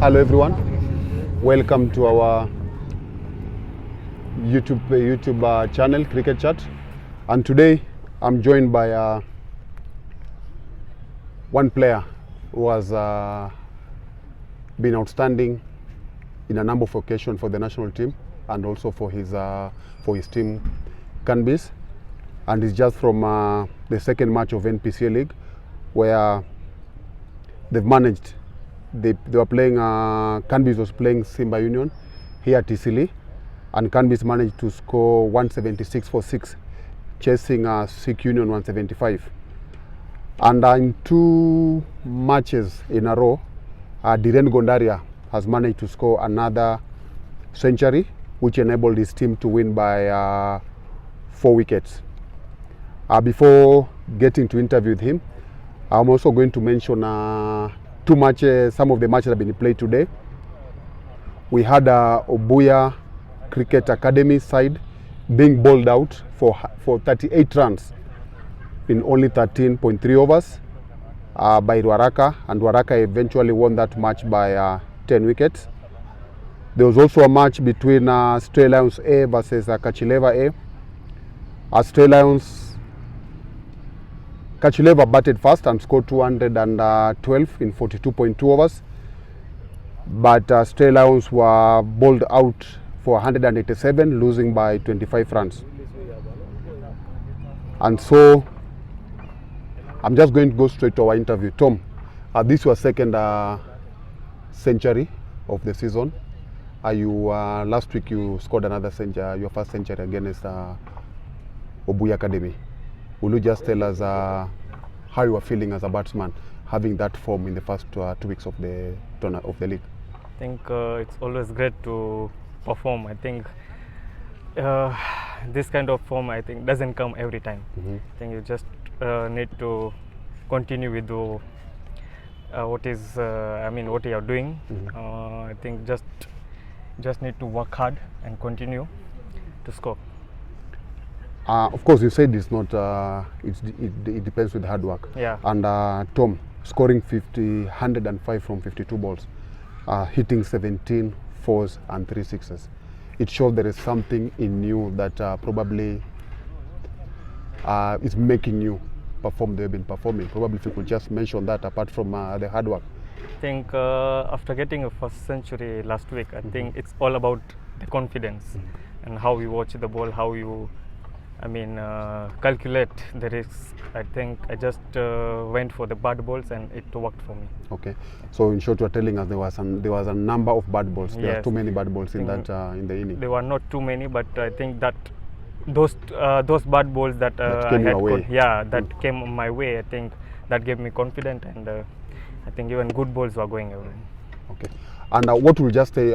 Hello everyone, welcome to our YouTube channel Cricket Chat, and today I'm joined by one player who has been outstanding in a number of occasions for the national team and also for his team Kanbis, and it's just from the second match of NPCA League where they've managed. They were playing, Kanbis was playing Simba Union here at Eastleigh, and Kanbis managed to score 176 for 6, chasing Sikh Union 175. And in 2 matches in a row, Dhiren Gondaria has managed to score another century, which enabled his team to win by 4 wickets. Before getting to interview with him, I'm also going to mention 2 matches, some of the matches that have been played today. We had Obuya Cricket Academy side being bowled out for 38 runs in only 13.3 overs by Ruaraka, and Ruaraka eventually won that match by 10 wickets. There was also a match between Eastleigh Lions A versus Kachileva A. Eastleigh Lions Kachileva batted first and scored 212 in 42.2 overs, but Eastleigh Lions were bowled out for 187, losing by 25 runs. And so I'm just going to go straight to our interview. Tom, this is your second century of the season. Last week you scored another century, your first century against Obuya Academy. Will you just tell us how you are feeling as a batsman, having that form in the first 2 weeks of the league? I think it's always great to perform. I think this kind of form, I think, doesn't come every time. I think you just need to continue with what you are doing. I think just need to work hard and continue to score. Of course, you said it's not. It depends with hard work. Yeah. And Tom, scoring 105 from 52 balls, hitting 17 fours and 3 sixes. It shows there is something in you that probably is making you perform the way you've been performing. Probably if you could just mention that apart from the hard work. I think after getting a first century last week, I think it's all about the confidence and how you watch the ball, how you calculate the risks. I think I just went for the bad balls and it worked for me. Okay, so in short, you are telling us there was a number of bad balls. There are too many bad balls in that in the inning. There were not too many, but I think that those bad balls that came my way, I think that gave me confidence, and I think even good balls were going away. Okay, and what will just say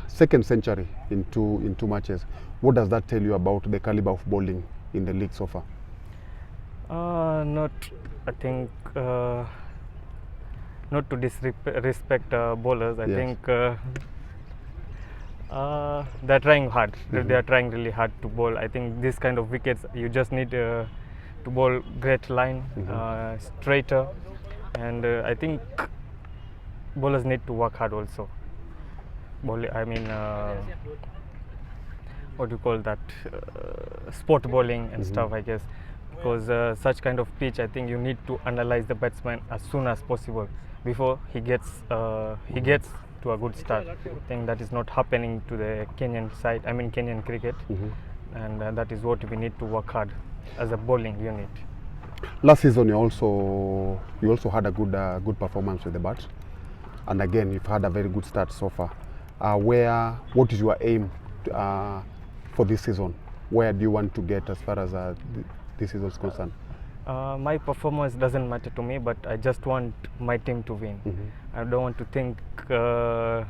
second century in two matches? What does that tell you about the caliber of bowling in the league so far? Not to disrespect bowlers. I think they're trying hard. They are trying really hard to bowl. I think this kind of wickets, you just need to bowl great line, straighter, and I think bowlers need to work hard also. What do you call that? Sport bowling and stuff, I guess, because such kind of pitch, I think you need to analyze the batsman as soon as possible before he gets to a good start. I think that is not happening to the Kenyan side. Kenyan cricket, and that is what we need to work hard as a bowling unit. Last season, you also had a good performance with the bat, and again you've had a very good start so far. What is your aim for this season? Where do you want to get as far as this season is concerned? My performance doesn't matter to me, but I just want my team to win. I don't want to think so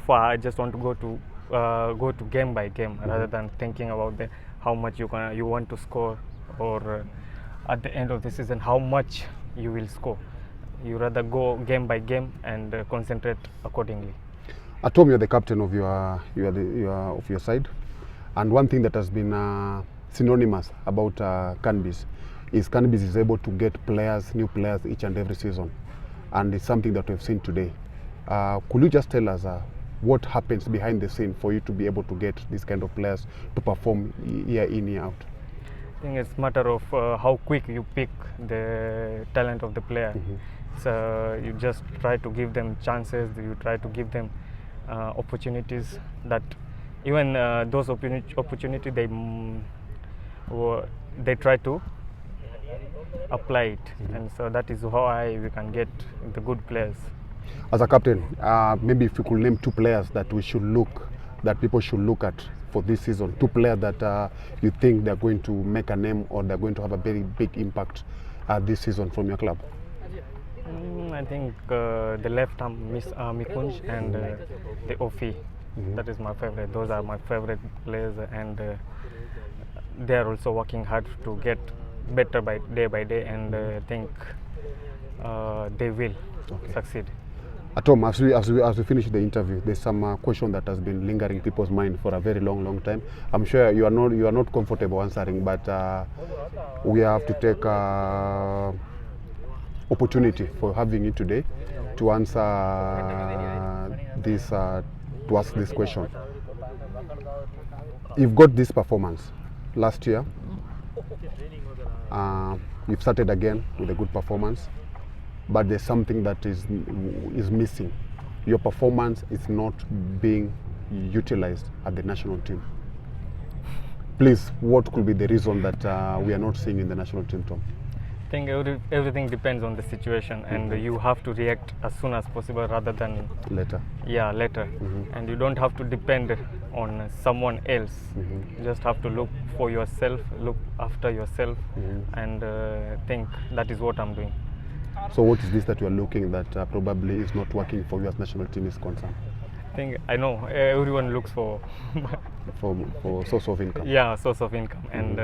far. I just want to go to game by game rather than thinking about how much you want to score, or at the end of the season how much you will score. You rather go game by game and concentrate accordingly. Tom, you're the captain of your side, and one thing that has been synonymous about Kanbis is able to get new players each and every season, and it's something that we've seen today. Could you just tell us what happens behind the scene for you to be able to get these kind of players to perform year in, year out? I think it's a matter of how quick you pick the talent of the player. So you just try to give them chances, you try to give them opportunities that even those opportunities they try to apply it, and so that is how we can get the good players. As a captain, maybe if you could name 2 players that people should look at for this season, 2 players that you think they're going to make a name or they're going to have a very big impact this season from your club. I think the left arm Mikunj and the Ofi. That is my favorite. Those are my favorite players, and they are also working hard to get better by day, and I think they will succeed. Tom, as we finish the interview, there's some question that has been lingering people's mind for a very long time. I'm sure you are not comfortable answering, but we have to take opportunity for having you today to answer this to ask this question. You've got this performance last year. You've started again with a good performance, but there's something that is missing. Your performance is not being utilized at the national team. Please, what could be the reason that we are not seeing in the national team, Tom? I think everything depends on the situation, and you have to react as soon as possible rather than later. Yeah, later. And you don't have to depend on someone else. You just have to look for yourself, look after yourself, and think that is what I'm doing. So what is this that you are looking that probably is not working for you as national team is concerned? I know everyone looks for source of income. Yeah, source of income, and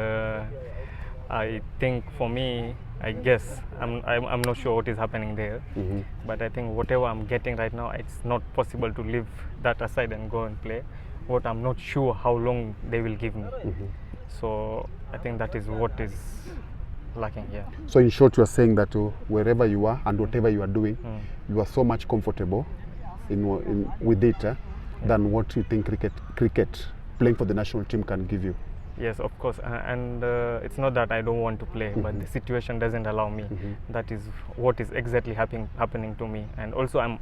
I think for me, I guess I'm not sure what is happening there, but I think whatever I'm getting right now, it's not possible to leave that aside and go and play. What I'm not sure how long they will give me. So I think that is what is lacking here. So in short, you are saying that wherever you are and whatever you are doing, you are so much comfortable with it than what you think cricket playing for the national team can give you. Yes, of course, and it's not that I don't want to play, but the situation doesn't allow me. That is what is exactly happening to me, and also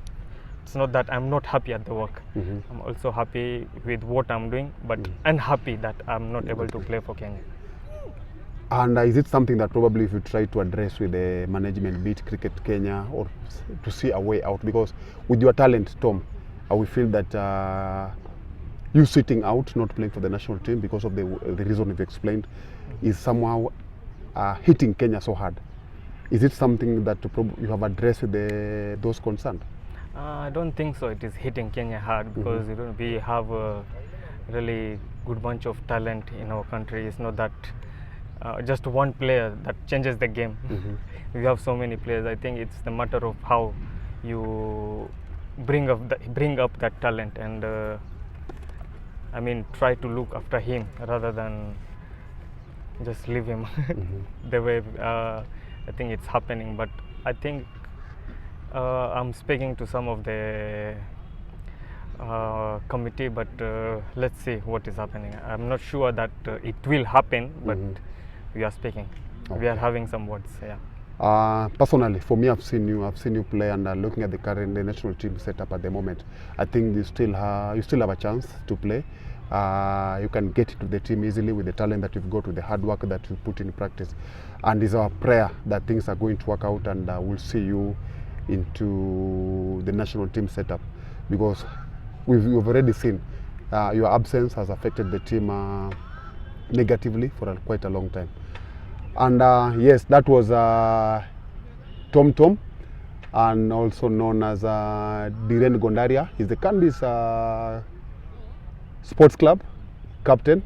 it's not that I'm not happy at the work. I'm also happy with what I'm doing, but unhappy that I'm not able to play for Kenya. And is it something that probably if you try to address with the management, be it Cricket Kenya, or to see a way out? Because with your talent, Tom, we feel that you sitting out, not playing for the national team because of the reason you've explained, is somehow hitting Kenya so hard. Is it something that you have addressed with those concerned? I don't think so. It is hitting Kenya hard because we have a really good bunch of talent in our country. It's not that just one player that changes the game. We have so many players. I think it's the matter of how you bring up that talent and try to look after him rather than just leave him the way I think it's happening. But I think I'm speaking to some of the committee, but let's see what is happening. I'm not sure that it will happen, but we are speaking. We are having some words. Yeah. Personally, for me, I've seen you play, and looking at the national team setup at the moment, I think you still have a chance to play. You can get into the team easily with the talent that you've got, with the hard work that you put in practice, and it's our prayer that things are going to work out, and we'll see you into the national team setup, because we've already seen your absence has affected the team negatively for quite a long time. And yes, that was Tom, and also known as Dhiren Gondaria. He's the Kanbis Sports Club captain.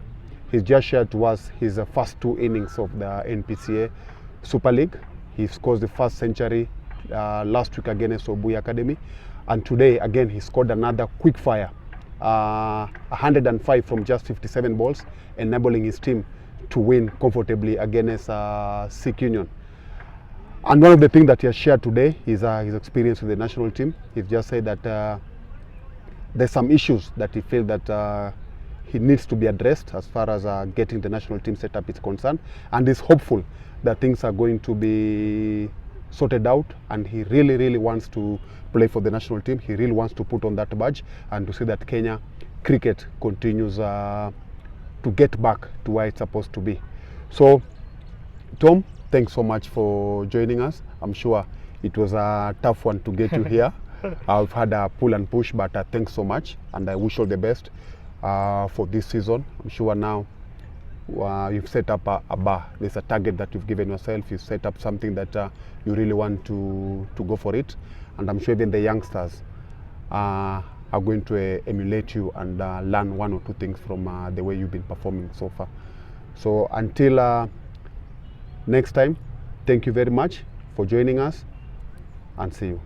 He's just shared to us his first 2 innings of the NPCA Super League. He scores the first century last week against Obui Academy, and today again he scored another quick fire, 105 from just 57 balls, enabling his team to win comfortably against Sikh Union. And one of the things that he has shared today is his experience with the national team. He's just said that there's some issues that he feels that he needs to be addressed as far as getting the national team set up is concerned, and is hopeful that things are going to be sorted out, and he really wants to play for the national team. He really wants to put on that badge and to see that Kenya cricket continues to get back to where it's supposed to be. So Tom, thanks so much for joining us. I'm sure it was a tough one to get you here. I've had a pull and push, but thanks so much, and I wish all the best for this season. I'm sure now you've set up a bar. There's a target that you've given yourself. You've set up something that you really want to go for it, and I'm sure even the youngsters are going to emulate you and learn one or two things from the way you've been performing so far. So until next time, thank you very much for joining us, and see you.